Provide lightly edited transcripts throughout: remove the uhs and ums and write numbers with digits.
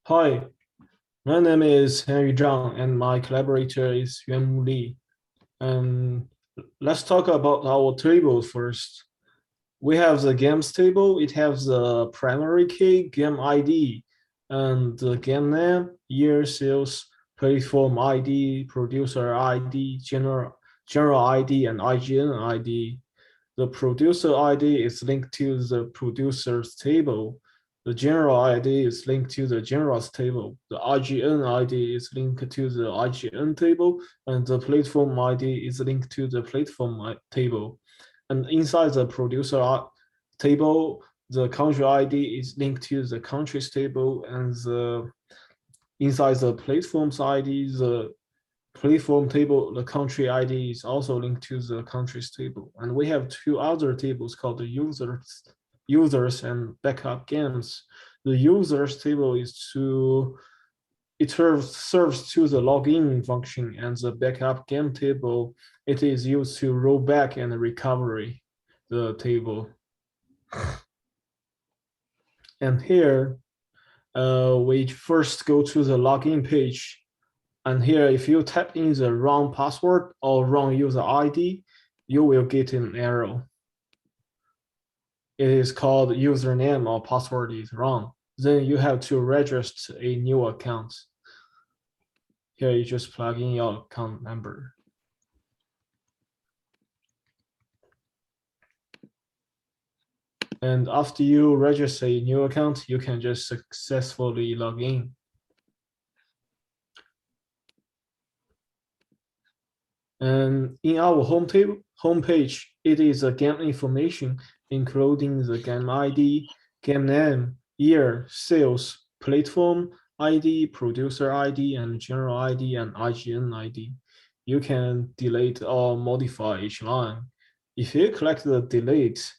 Hi, my name is Hanyu Zhang and my collaborator is Yuanmu Li. And let's talk about our table first. We have the games table. It has the primary key, game ID, and the game name, year, sales, platform ID, producer ID, general ID, and IGN ID. The producer ID is linked to the producers table. The general ID is linked to the generals table. The IGN ID is linked to the IGN table, and the platform ID is linked to the platform table. And inside the producer table, the country ID is linked to the countries table, and inside the platforms ID, the platform table, the country ID is also linked to the countries table. And we have two other tables called the users and backup games. The users table serves to the login function, and the backup game table, it is used to roll back and recovery the table. And here, we first go to the login page. And here, if you type in the wrong password or wrong user ID, you will get an error. It is called username or password is wrong. Then you have to register a new account. Here, you just plug in your account number. And after you register a new account, you can just successfully log in. And in our homepage, it is a game information, including the game ID, game name, year, sales, platform ID, producer ID, and general ID, and IGN ID. You can delete or modify each line. If you click the delete,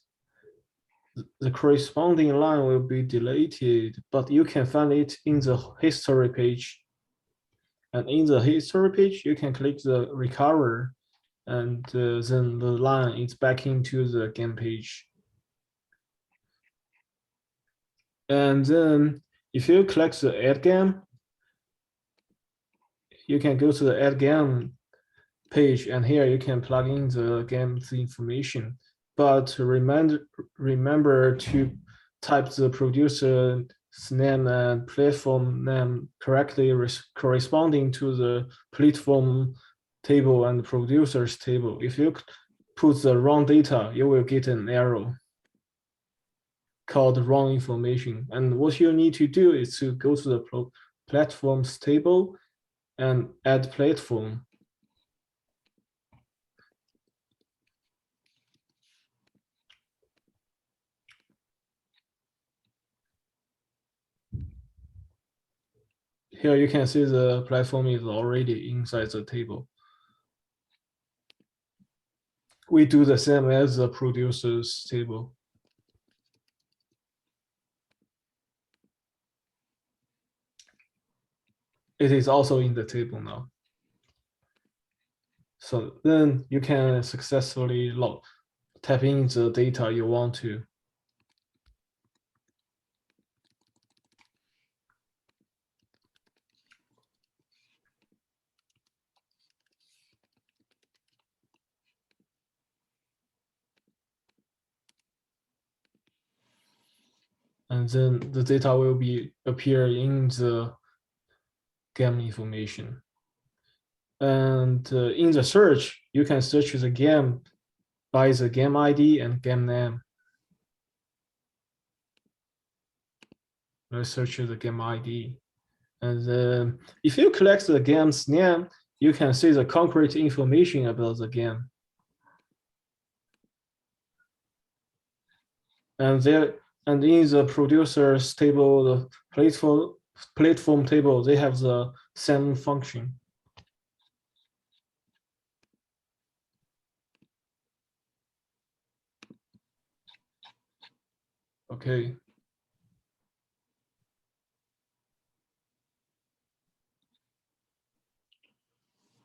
the corresponding line will be deleted, but you can find it in the history page. And in the history page, you can click the recover, and then the line is back into the game page. And then if you click the add game, you can go to the add game page, and here you can plug in the game's information. But remember to type the producer's name and platform name correctly, corresponding to the platform table and producers table. If you put the wrong data, you will get an error called wrong information. And what you need to do is to go to the platforms table and add platform. Here you can see the platform is already inside the table. We do the same as the producers table. It is also in the table now. So then you can successfully type in the data you want to. And then the data will appear in the game information. And in the search, you can search the game by the game ID and game name. Let's search the game ID. And then if you collect the game's name, you can see the concrete information about the game. And in the producers table, the platform table, they have the same function. Okay.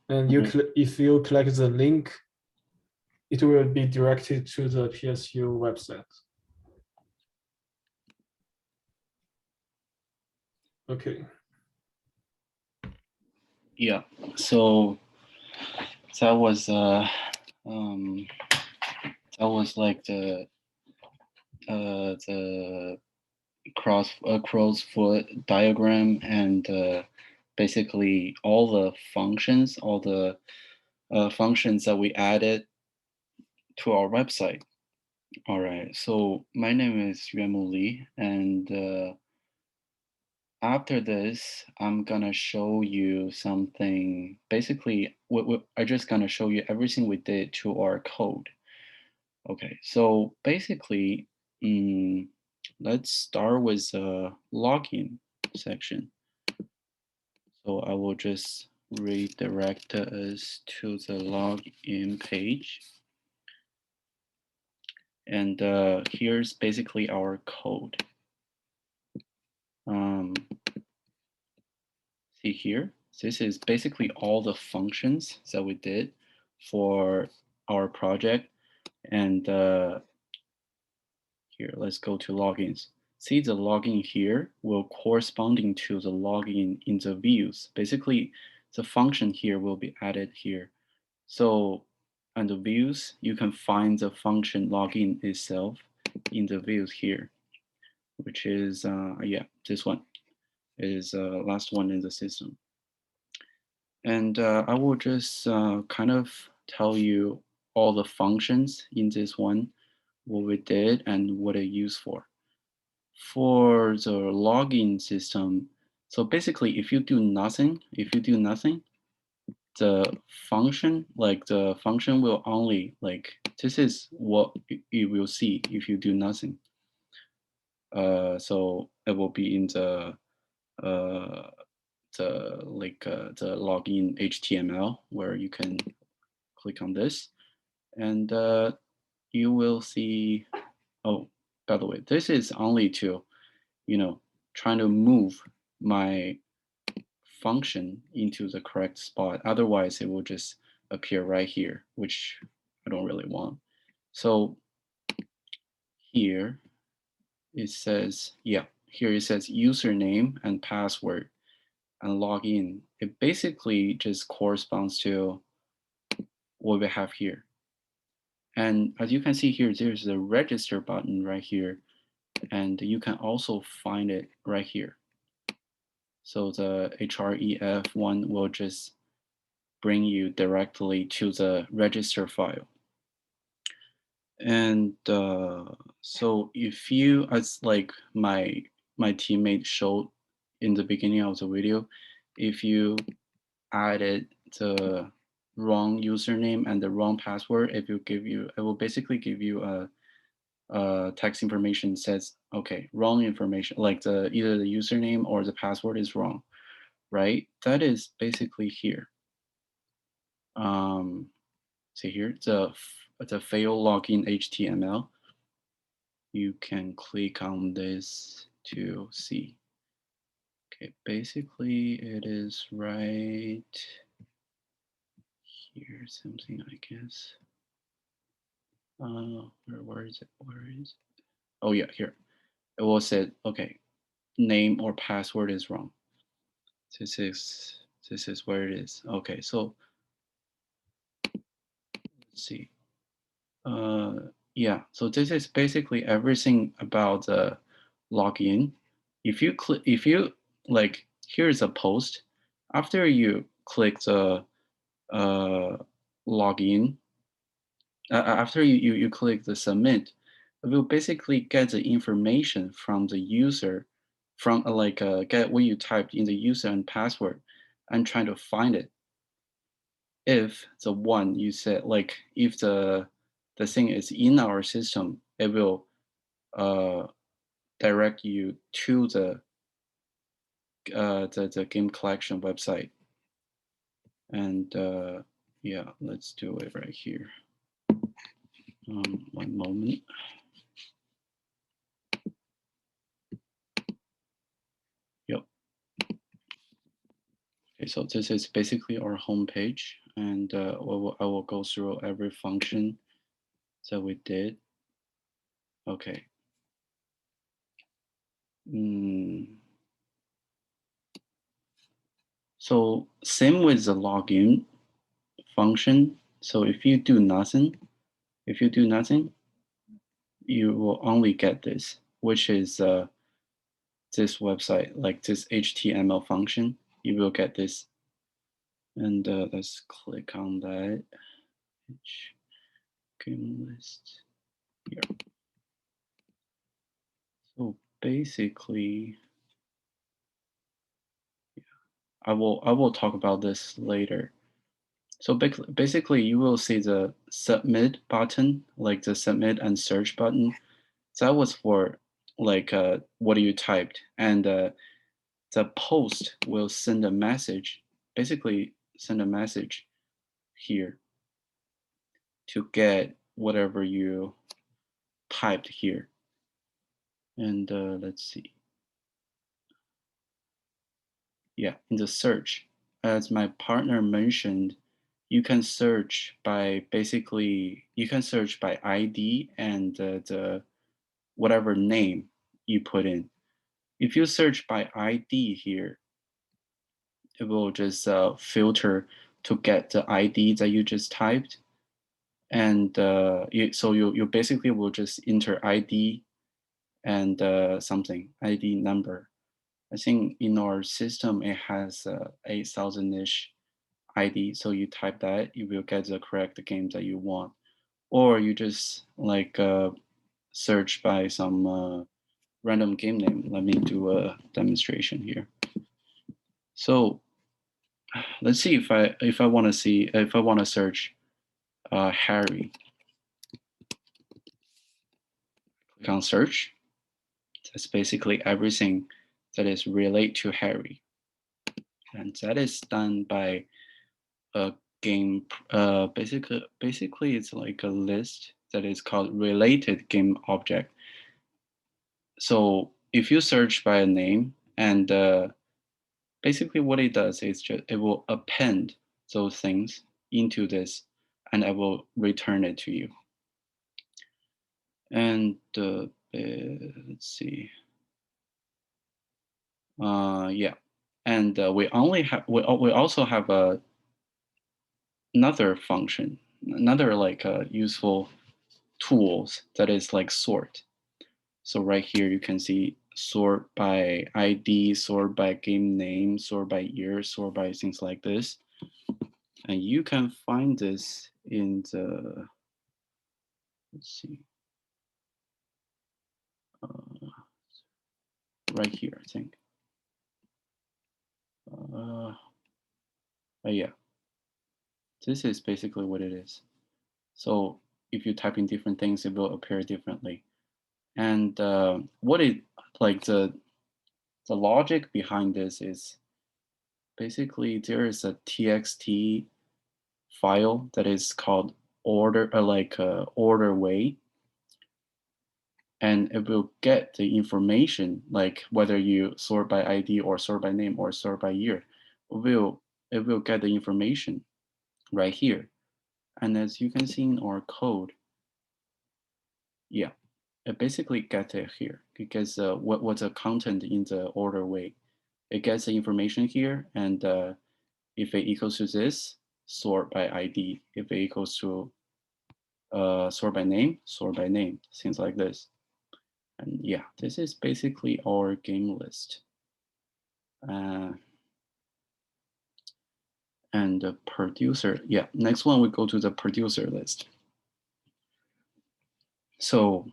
And if you click the link, it will be directed to the PSU website. Okay. Yeah. So that was um, that was like the crow's foot diagram, and basically all the functions, all the functions that we added to our website. All right. So my name is Yuanmu Li, and after this, I'm gonna show you something. Basically, I'm just gonna show you everything we did to our code. Okay, so basically, mm, let's start with the login section. So I will just redirect us to the login page. And here's basically our code. Um, See here, this is basically all the functions that we did for our project. And here, let's go to logins. See, the login here will corresponding to the login in the views. Basically, the function here will be added here. So under views, you can find the function login itself in the views here, which is, yeah, this one is last one in the system. And I will just kind of tell you all the functions in this one, what we did and what it used for. For the login system, so basically if you do nothing, the function, like the function will only, like, this is what you will see if you do nothing. So it will be in uh, the login HTML, where you can click on this, and you will see, oh, by the way, this is only to, trying to move my function into the correct spot. Otherwise, it will just appear right here, which I don't really want. So here it says, yeah, here it says username and password and login. It basically just corresponds to what we have here. And as you can see here, there's a register button right here, and you can also find it right here. So the href one will just bring you directly to the register file. And so if you, as like my teammate showed in the beginning of the video, if you added the wrong username and the wrong password, it will basically give you a text information says, okay, wrong information, like either the username or the password is wrong, right? That is basically here. See here, the fail login HTML. You can click on this to see. Okay, basically it is right here, something, I guess. Where is it? Where is it? Oh yeah, here. It will say, okay, name or password is wrong. This is where it is. Okay, so let's see. Yeah, so this is basically everything about the login. If you like, here's a post. After you click the uh, login, after you click the submit, it will basically get the information from the user, from get what you typed in the user and password, and trying to find it. If the one you said, like, if the thing is in our system, it will uh, direct you to the game collection website. And yeah, let's do it right here. One moment. Yep. Okay, so this is basically our home page, and I will go through every function that we did. Okay. So same with the login function. So if you do nothing, you will only get this, which is this website, like this HTML function. You will get this. And let's click on that. Game list here. So basically, I will talk about this later. So basically, you will see the submit button, like the submit and search button. That was for like what you typed, and the post will send a message. Basically, send a message here to get whatever you typed here. And let's see. Yeah, in the search, as my partner mentioned, you can search by ID and the whatever name you put in. If you search by ID here, it will just filter to get the ID that you just typed. And so you basically will just enter ID and something, ID number. I think in our system, it has 8,000-ish ID. So you type that, you will get the correct game that you want. Or you just like search by some random game name. Let me do a demonstration here. So let's see if I want to search Harry. Click on search. That's basically everything that is related to Harry, and that is done by a game. Basically, it's like a list that is called related game object. So if you search by a name, and basically what it does is it will append those things into this, and I will return it to you. And let's see. Yeah, and we also have another function, another like useful tools that is like sort. So right here you can see sort by ID, sort by game name, sort by year, sort by things like this. And you can find this in the, let's see, right here, I think. Yeah, this is basically what it is. So if you type in different things, it will appear differently. And what it like the logic behind this is basically there is a txt file that is called order way, and it will get the information like whether you sort by ID or sort by name or sort by year. It will get the information right here. And as you can see in our code, yeah, it basically gets it here because what's the content in the order way. It gets the information here, and if it equals to this, sort by ID. If it equals to sort by name, things like this. And yeah, this is basically our game list. And the producer, yeah, next one we go to the producer list. So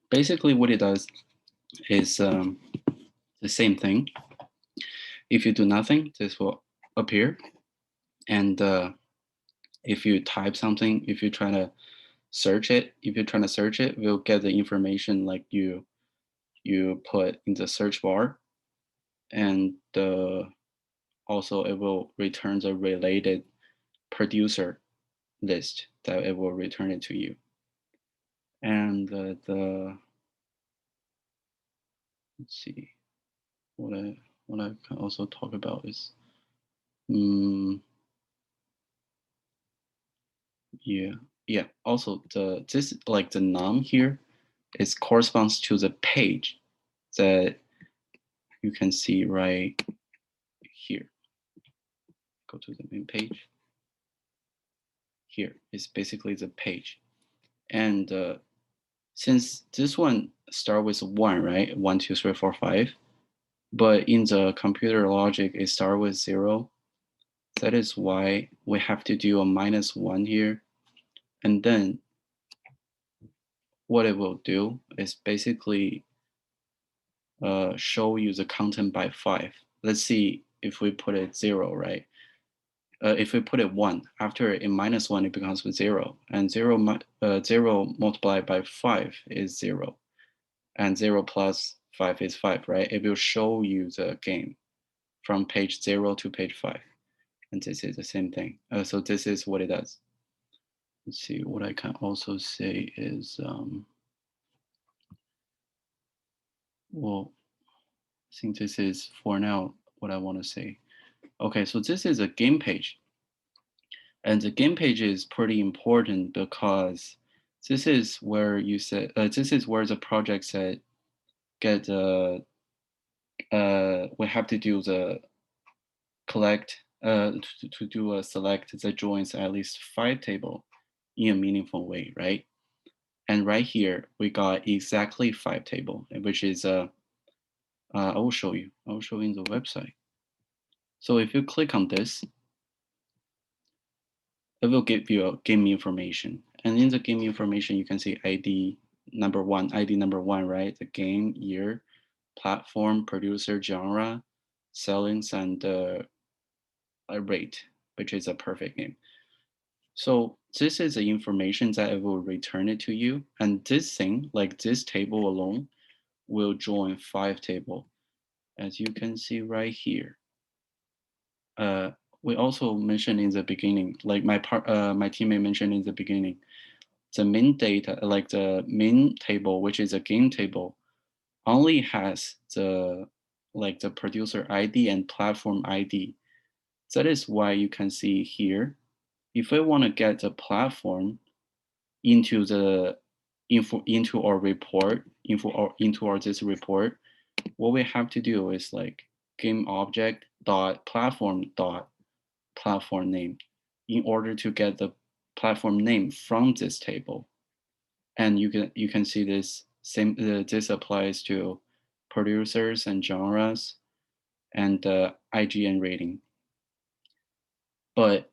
basically what it does is the same thing. If you do nothing, this will appear. And if you type something, if you're trying to search it, we'll get the information like you put in the search bar. And also it will return the related producer list that it will return it to you. And let's see, what I can also talk about is yeah, also this like the num here is corresponds to the page that you can see right here. go to the main page. Here is basically the page. And since this one start with 1, right? 1, 2, 3, 4, 5. But in the computer logic, it start with 0. That is why we have to do a -1 here. And then what it will do is basically show you the content by 5. Let's see if we put it 0, right? If we put it 1, after in -1, it becomes 0. And 0 multiplied by 5 is 0. And 0 plus 5 is 5, right? It will show you the game from page 0 to page 5. And this is the same thing. So this is what it does. Let's see, what I can also say is, well, I think this is for now what I want to say. Okay, so this is a game page. And the game page is pretty important because this is where you said, this is where the project said, we have to do the collect, to do a select that joins at least 5 table in a meaningful way, right? And right here, we got exactly 5 table, which is, I will show you. I will show you in the website. So if you click on this, it will give you a game information. And in the game information, you can see ID number one, right? The game, year, platform, producer, genre, sellings, and rate, which is a perfect name. So this is the information that it will return it to you. And this thing, like this table alone, will join 5 table, as you can see right here. We also mentioned in the beginning, like my teammate mentioned in the beginning, the main data, like the main table, which is a game table, only has the producer ID and platform ID. That is why you can see here, if I want to get the platform into the into our report, into our this report, what we have to do is like game object dot platform name in order to get the platform name from this table. And you can see this same this applies to producers and genres and IGN rating. But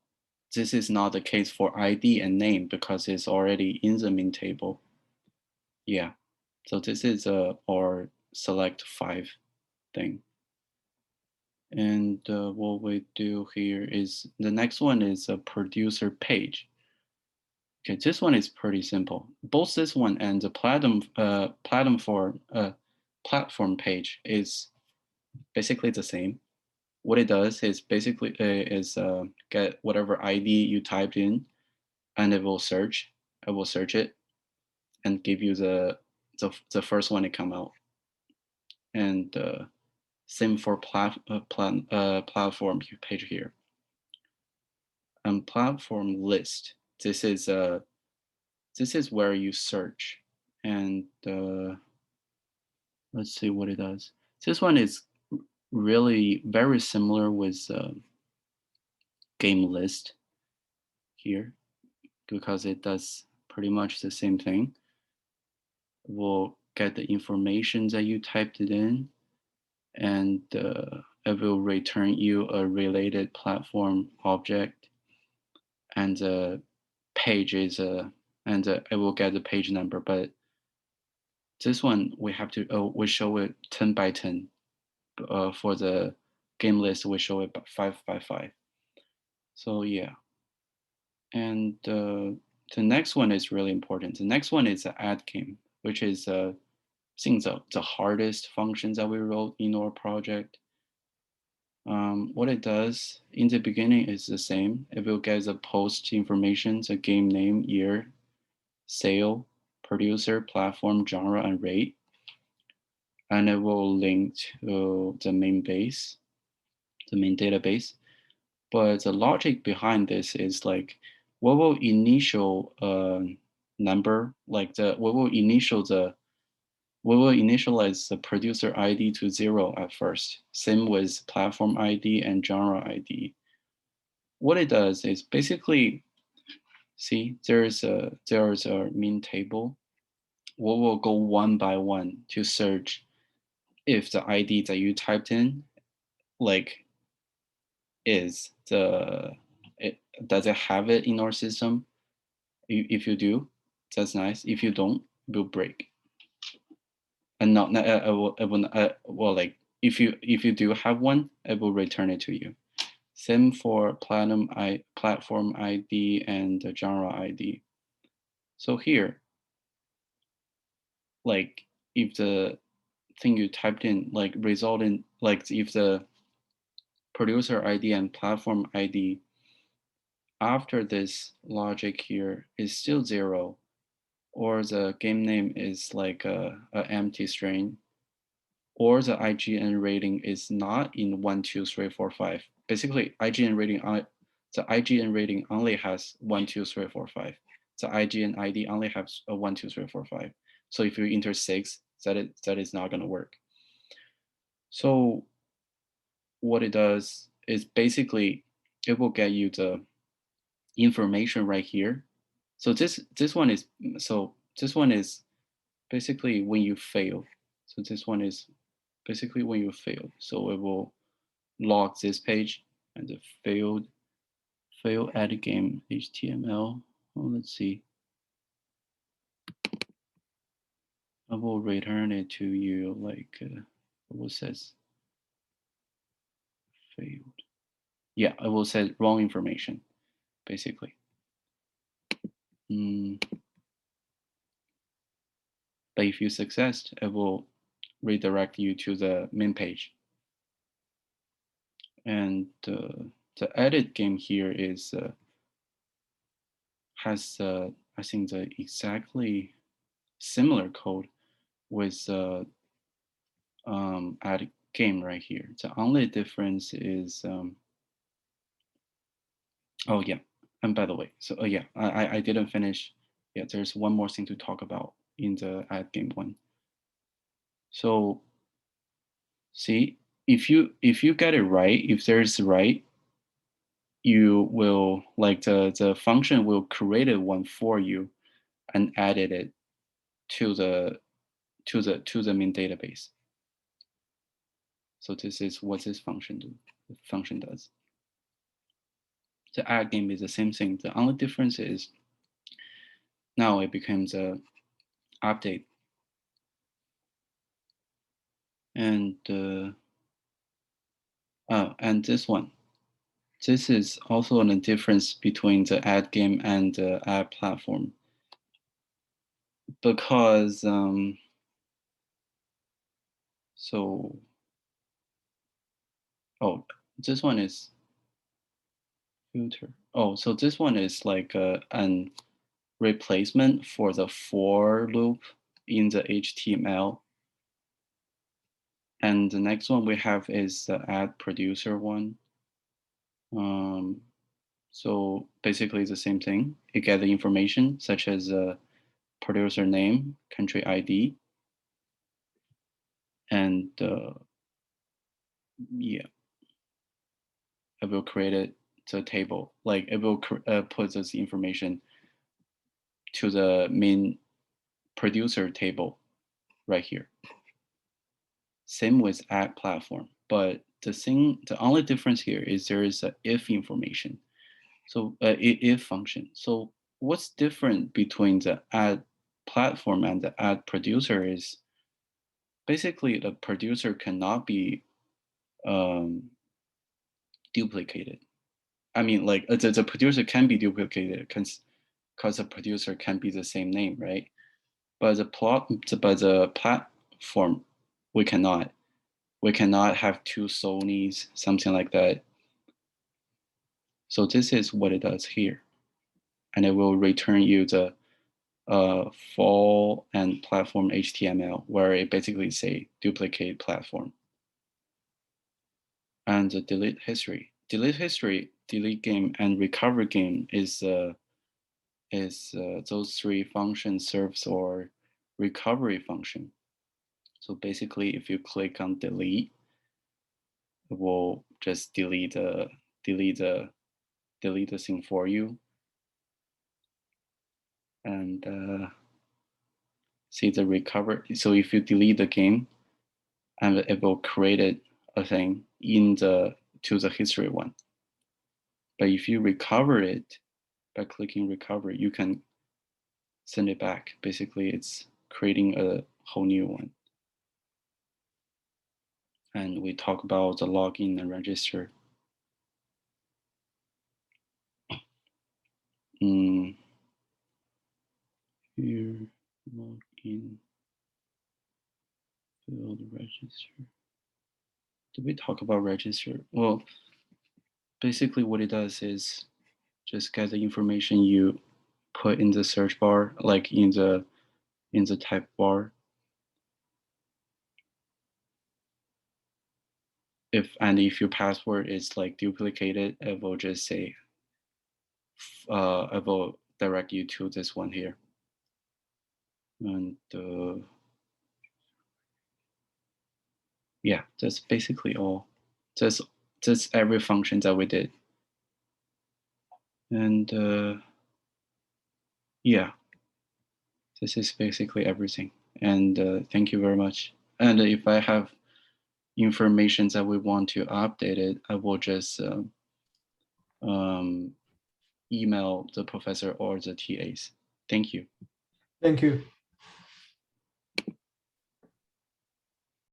this is not the case for ID and name because it's already in the main table. Yeah, so this is our select 5 thing. And what we do here is the next one is a producer page. Okay, this one is pretty simple. Both this one and the platform page is basically the same. What it does is basically get whatever ID you typed in, and it will search. It will search it and give you the first one to come out. And same for platform page here. And platform list. This is where you search. And let's see what it does. This one is really very similar with game list here because it does pretty much the same thing. We'll get the information that you typed it in, and it will return you a related platform object, and the page is and it will get the page number. But this one we have to we show it 10 by 10. For the game list, we show it 5 by 5. So yeah, and the next one is really important. The next one is the add game, which is I think the hardest functions that we wrote in our project. What it does in the beginning is the same. It will get the post information, the game name, year, sale, producer, platform, genre, and rate. And it will link to the main base, the main database. But the logic behind this is like, what will initial number, like what will initialize the producer ID to 0 at first. Same with platform ID and genre ID. what it does is basically, see, there's a min table. We will go one by one to search if the ID that you typed in, like, does it have it in our system? If you do, that's nice. If you don't, it will break. And not well, like, if you do have one, it will return it to you. Same for platform ID and the genre ID. So here, like, if the thing you typed in, like, result in, like, if the producer ID and platform ID after this logic here is still 0, or the game name is like a empty string, or the IGN rating is not in 1, 2, 3, 4, 5. Basically, the IGN rating only has 1, 2, 3, 4, 5. The IGN ID only has a 1, 2, 3, 4, 5. So if you enter 6, that is not going to work. So what it does is basically it will get you the information right here. So this one is basically when you fail. So this one is basically when you fail. So it will log this page and the fail add game HTML. Oh, let's see. I will return it to you like what says failed. Yeah, I will say wrong information, basically. But if you success, it will redirect you to the main page. And the edit game here is has I think the exactly similar code with add game right here. The only difference is oh yeah, and by the way, so yeah, I didn't finish. Yeah, there's one more thing to talk about in the add game one. So see, if you get it right, if there's right, you will, like, the function will create one for you and added it to the main database. So this is what this function does. The add game is the same thing. The only difference is now it becomes a update. And and this one. This is also a difference between the add game and the add platform, because so oh, this one is filter. Oh, so this one is like an replacement for the for loop in the HTML. And the next one we have is the add producer one. So basically the same thing. You get the information such as producer name, country ID, and yeah, it will create the table. Like, it will put this information to the main producer table right here. Same with add platform, but the only difference here is there is a if information. So if function. So what's different between the add platform and the add producer is basically the producer cannot be duplicated. I mean, like, the producer can be duplicated because the producer can be the same name, right? But the platform, we cannot. We cannot have two Sonys, something like that. So this is what it does here, and it will return you the fall and platform HTML, where it basically say duplicate platform. And the delete history, delete game, and recover game is those three functions serves or recovery function. So basically, if you click on delete, it will just delete the delete the thing for you. And see the recover. So if you delete the game, and it will create a thing to the history one. But if you recover it by clicking recover, you can send it back. Basically, it's creating a whole new one. And we talk about the login and register. Here, login, field register. Did we talk about register? Well, basically what it does is just get the information you put in the search bar, like in the type bar. If your password is like duplicated, it will just say, it will direct you to this one here. And yeah, that's basically all. That's every function that we did. And yeah, this is basically everything. And thank you very much. And if I have information that we want to update it, I will just email the professor or the TAs. Thank you. Thank you.